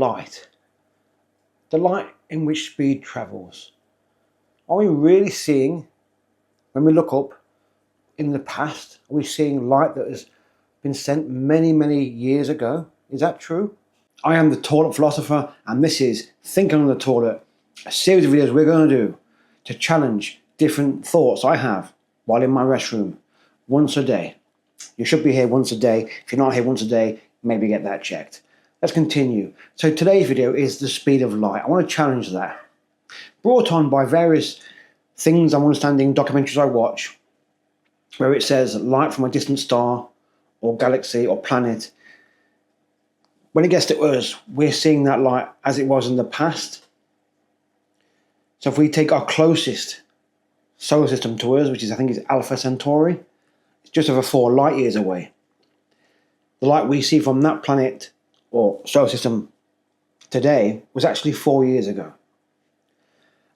light, the light in which speed travels. Are we really seeing, when we look up in the past, are we seeing light that has been sent many, many years ago? Is that true? I am the Toilet Philosopher, and this is Thinking on the Toilet, a series of videos we're going to do to challenge different thoughts I have while in my restroom once a day. You should be here once a day. If you're not here once a day, maybe get that checked. Let's continue. So today's video is the speed of light. I want to challenge that. Brought on by various things I'm understanding, documentaries I watch, where it says light from a distant star or galaxy or planet. When it gets to us, we're seeing that light as it was in the past. So if we take our closest solar system to us, which is, I think is Alpha Centauri, it's just over 4 light years away. The light we see from that planet or solar system today was actually 4 years ago.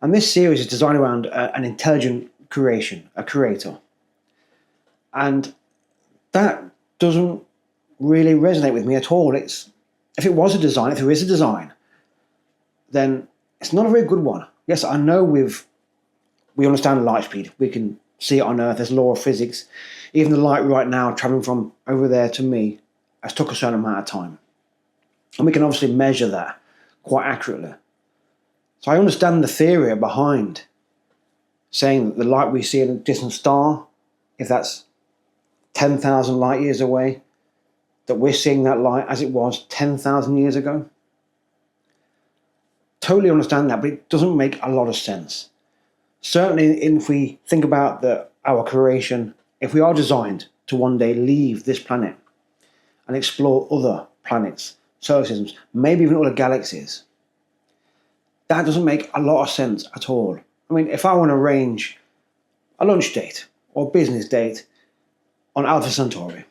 And this series is designed around an intelligent creation, a creator. And that doesn't really resonate with me at all. If it was a design, if there is a design, then it's not a very good one. Yes, I know we understand light speed. We can see it on Earth. There's law of physics. Even the light right now traveling from over there to me has took a certain amount of time. And we can obviously measure that quite accurately. So I understand the theory behind saying that the light we see in a distant star, if that's 10,000 light years away, that we're seeing that light as it was 10,000 years ago. Totally understand that, but it doesn't make a lot of sense. Certainly if we think about our creation, if we are designed to one day leave this planet and explore other planets, solar systems, maybe even other galaxies, that doesn't make a lot of sense at all. I mean, if I want to arrange a lunch date or business date on Alpha Centauri,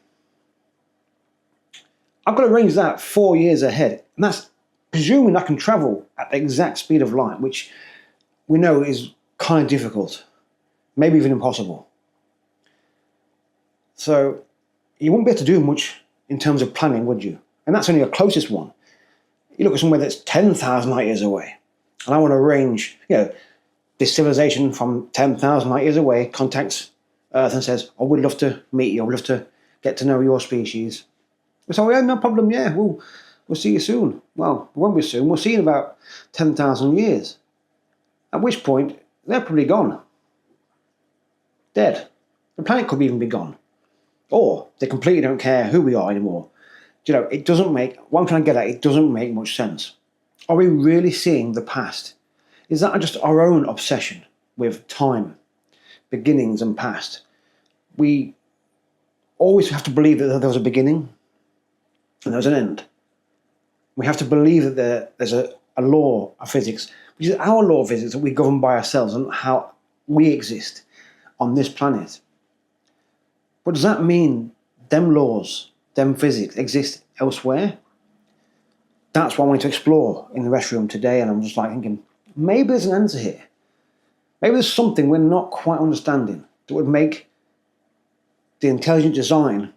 I've got to arrange that 4 years ahead. And that's presuming I can travel at the exact speed of light, which we know is kind of difficult, maybe even impossible. So you wouldn't be able to do much in terms of planning, would you? And that's only your closest one. You look at somewhere that's 10,000 light years away, and I want to arrange, this civilization from 10,000 light years away contacts Earth and says, "Oh, we'd love to meet you. We'd love to get to know your species." We say, "Oh, yeah, no problem. Yeah, we'll see you soon." Well, we won't be soon. We'll see you in about 10,000 years. At which point, they're probably gone. Dead. The planet could even be gone. Or they completely don't care who we are anymore. It doesn't make, what I'm trying to get at, it doesn't make much sense. Are we really seeing the past? Is that just our own obsession with time, beginnings and past? We always have to believe that there was a beginning and there's an end. We have to believe that there's a law of physics, which is our law of physics that we govern by ourselves and how we exist on this planet. But does that mean them laws, them physics exist elsewhere? That's what I wanted to explore in the restroom today, and I'm just thinking, maybe there's an answer here. Maybe there's something we're not quite understanding that would make the intelligent design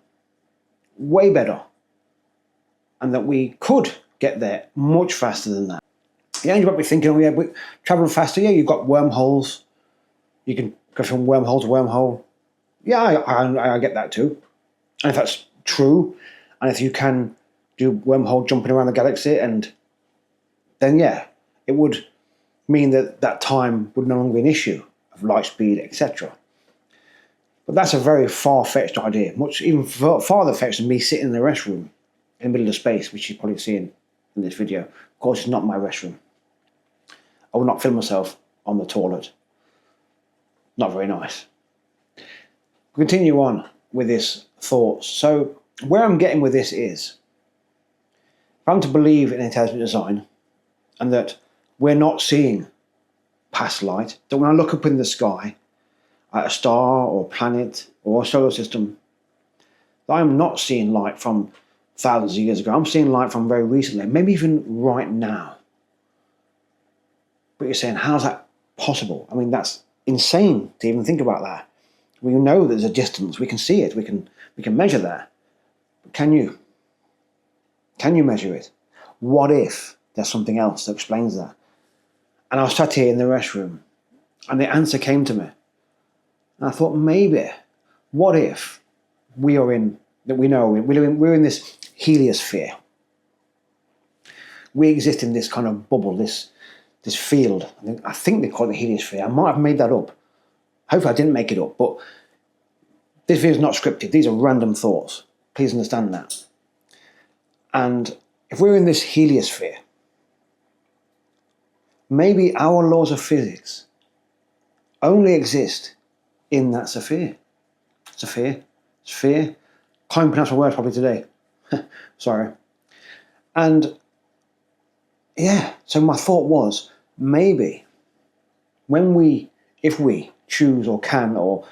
way better, and that we could get there much faster than that. Yeah, you might be thinking, we travel faster. Yeah, you've got wormholes. You can go from wormhole to wormhole. Yeah, I get that too. And if that's true, and if you can do wormhole jumping around the galaxy, then yeah, it would mean that time would no longer be an issue of light speed, etc. But that's a very far-fetched idea, much even farther-fetched than me sitting in the restroom in the middle of space, which you're probably seeing in this video. Of course, it's not my restroom. I will not film myself on the toilet. Not very nice. We'll continue on with this thoughts. So where I'm getting with this is, if I'm to believe in intelligent design and that we're not seeing past light, that when I look up in the sky at a star or planet or a solar system, that I'm not seeing light from thousands of years ago. I'm seeing light from very recently, maybe even right now. But you're saying, how's that possible? I mean, that's insane to even think about that. We know there's a distance. We can see it. We can measure that. But can you? Can you measure it? What if there's something else that explains that. And I was sat here in the restroom, and the answer came to me. And I thought, maybe, what if we're in this heliosphere? We exist in this kind of bubble, this field. I think they call it the heliosphere. I might have made that up. Hopefully I didn't make it up, but this video is not scripted. These are random thoughts. Please understand that. And if we're in this heliosphere, maybe our laws of physics only exist in that sphere. Sphere. Can't even pronounce my words properly today. Sorry. And yeah, so my thought was, maybe if we choose or can or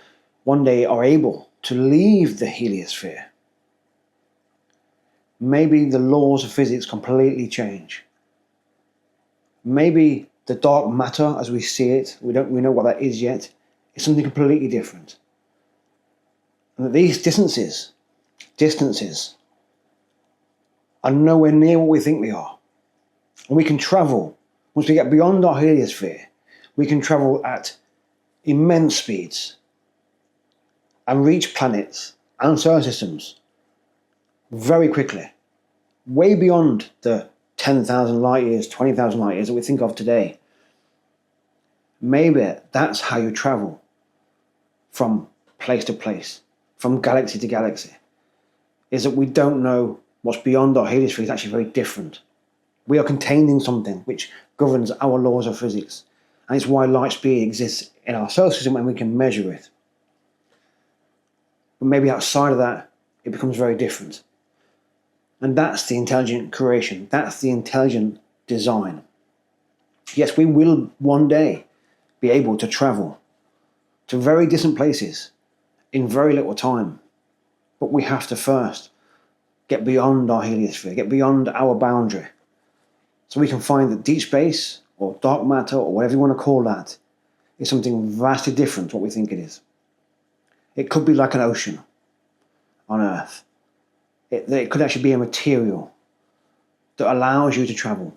one day are able to leave the heliosphere, maybe the laws of physics completely change. Maybe the dark matter as we see it, we know what that is yet, is something completely different. And that these distances are nowhere near what we think we are. And we can travel, once we get beyond our heliosphere, we can travel at immense speeds and reach planets and solar systems very quickly, way beyond the 10,000 light years, 20,000 light years that we think of today. Maybe that's how you travel from place to place, from galaxy to galaxy, is that we don't know what's beyond our heliosphere is actually very different. We are contained in something which governs our laws of physics, and it's why light speed exists in our solar system and we can measure it. But maybe outside of that, it becomes very different. And that's the intelligent creation. That's the intelligent design. Yes, we will one day be able to travel to very distant places in very little time. But we have to first get beyond our heliosphere, get beyond our boundary. So we can find that deep space or dark matter or whatever you want to call that is something vastly different to what we think it is. It could be like an ocean on Earth. It could actually be a material that allows you to travel.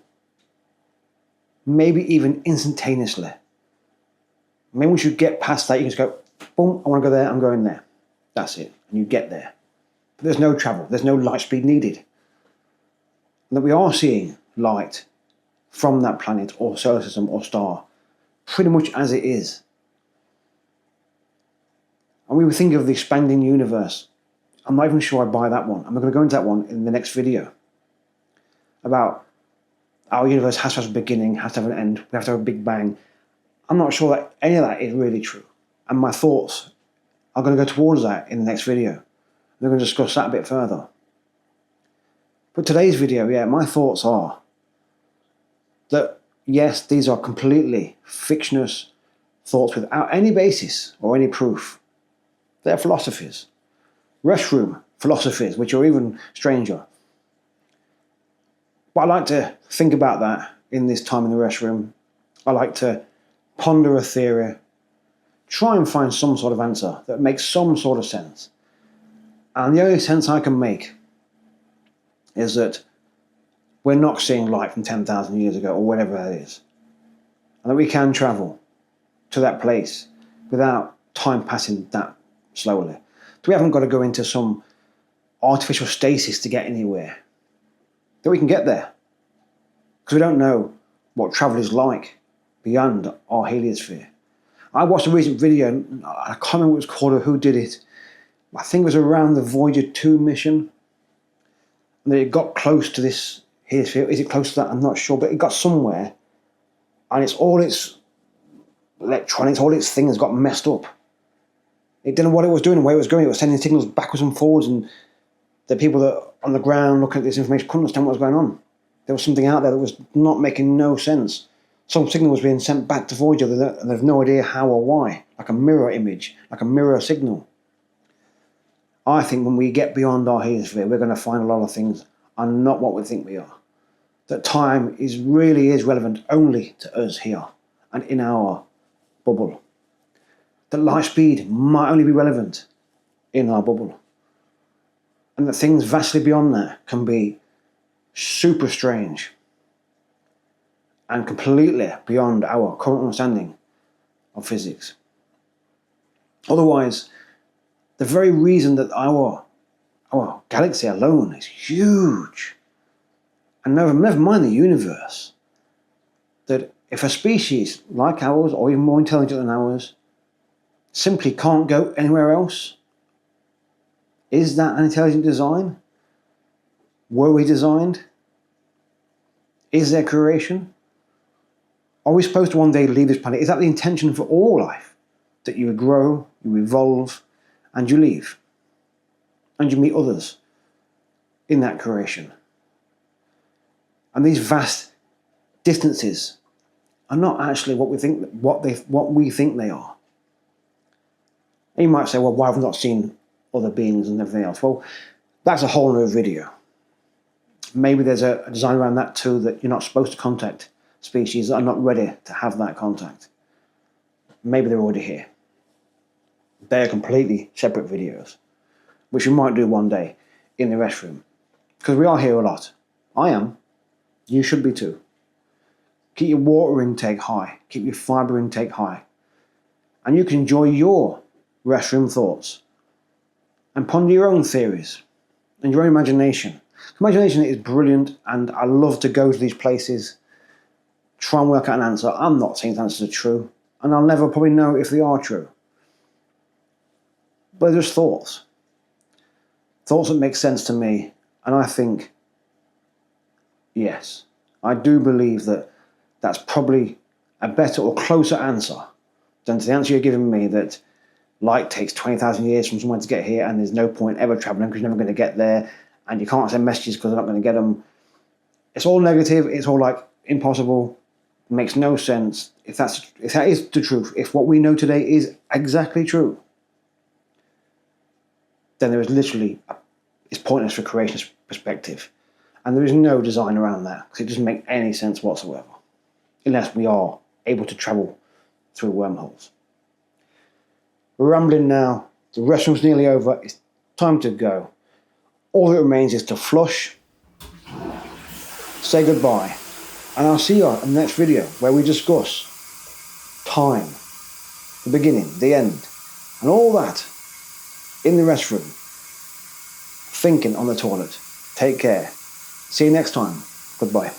Maybe even instantaneously. Maybe once you get past that, you can just go, boom, I want to go there, I'm going there. That's it. And you get there. But there's no travel, there's no light speed needed. And that we are seeing light from that planet or solar system or star pretty much as it is. And we would think of the expanding universe. I'm not even sure I buy that one. I'm going to go into that one in the next video. About our universe has to have a beginning, has to have an end, we have to have a big bang. I'm not sure that any of that is really true. And my thoughts are going to go towards that in the next video. We're going to discuss that a bit further. But today's video, my thoughts are that yes, these are completely fictitious thoughts without any basis or any proof. They're philosophies. Restroom philosophies, which are even stranger. But I like to think about that in this time in the restroom. I like to ponder a theory, try and find some sort of answer that makes some sort of sense. And the only sense I can make is that we're not seeing light from 10,000 years ago or whatever that is. And that we can travel to that place without time passing that slowly. We haven't got to go into some artificial stasis to get anywhere. That we can get there. Because we don't know what travel is like beyond our heliosphere. I watched a recent video, I can't remember what it was called or who did it. I think it was around the Voyager 2 mission. And it got close to this heliosphere. Is it close to that? I'm not sure. But it got somewhere. And it's all its electronics, all its things got messed up. It didn't know what it was doing and where it was going. It was sending signals backwards and forwards, and the people that on the ground looking at this information couldn't understand what was going on. There was something out there that was not making no sense. Some signal was being sent back to Voyager and they've no idea how or why. Like a mirror image, like a mirror signal. I think when we get beyond our heliosphere, we're going to find a lot of things are not what we think we are. That time really is relevant only to us here and in our bubble. That light speed might only be relevant in our bubble. And that things vastly beyond that can be super strange. and completely beyond our current understanding of physics. Otherwise, the very reason that our galaxy alone is huge, and never mind the universe, that if a species like ours, or even more intelligent than ours, simply can't go anywhere else, is that an intelligent design? Were we designed? Is there creation? Are we supposed to one day leave this planet? Is that the intention for all life? That you grow, you evolve, and you leave. And you meet others in that creation. And these vast distances are not actually what we think they are. And you might say, well, why have we not seen other beings and everything else? Well, that's a whole other video. Maybe there's a design around that too, that you're not supposed to contact species that are not ready to have that contact. Maybe they're already here. They're completely separate videos, which we might do one day in the restroom. Because we are here a lot. I am. You should be too. Keep your water intake high. Keep your fibre intake high. And you can enjoy your restroom thoughts and ponder your own theories and your own imagination. Imagination is brilliant, and I love to go to these places, try and work out an answer. I'm not saying the answers are true, and I'll never probably know if they are true. But they're just thoughts. Thoughts that make sense to me, and I think, yes, I do believe that that's probably a better or closer answer than to the answer you're giving me, that light takes 20,000 years from somewhere to get here, and there's no point ever travelling because you're never going to get there, and you can't send messages because they're not going to get them. It's all negative. It's all like impossible. It makes no sense. If that is the truth, if what we know today is exactly true, then there is literally, it's pointless for creationist perspective. And there is no design around that, because it doesn't make any sense whatsoever, unless we are able to travel through wormholes. We're rambling now. The restroom's nearly over. It's time to go. All that remains is to flush, say goodbye, and I'll see you in the next video where we discuss time, the beginning, the end, and all that in the restroom, thinking on the toilet. Take care. See you next time. Goodbye.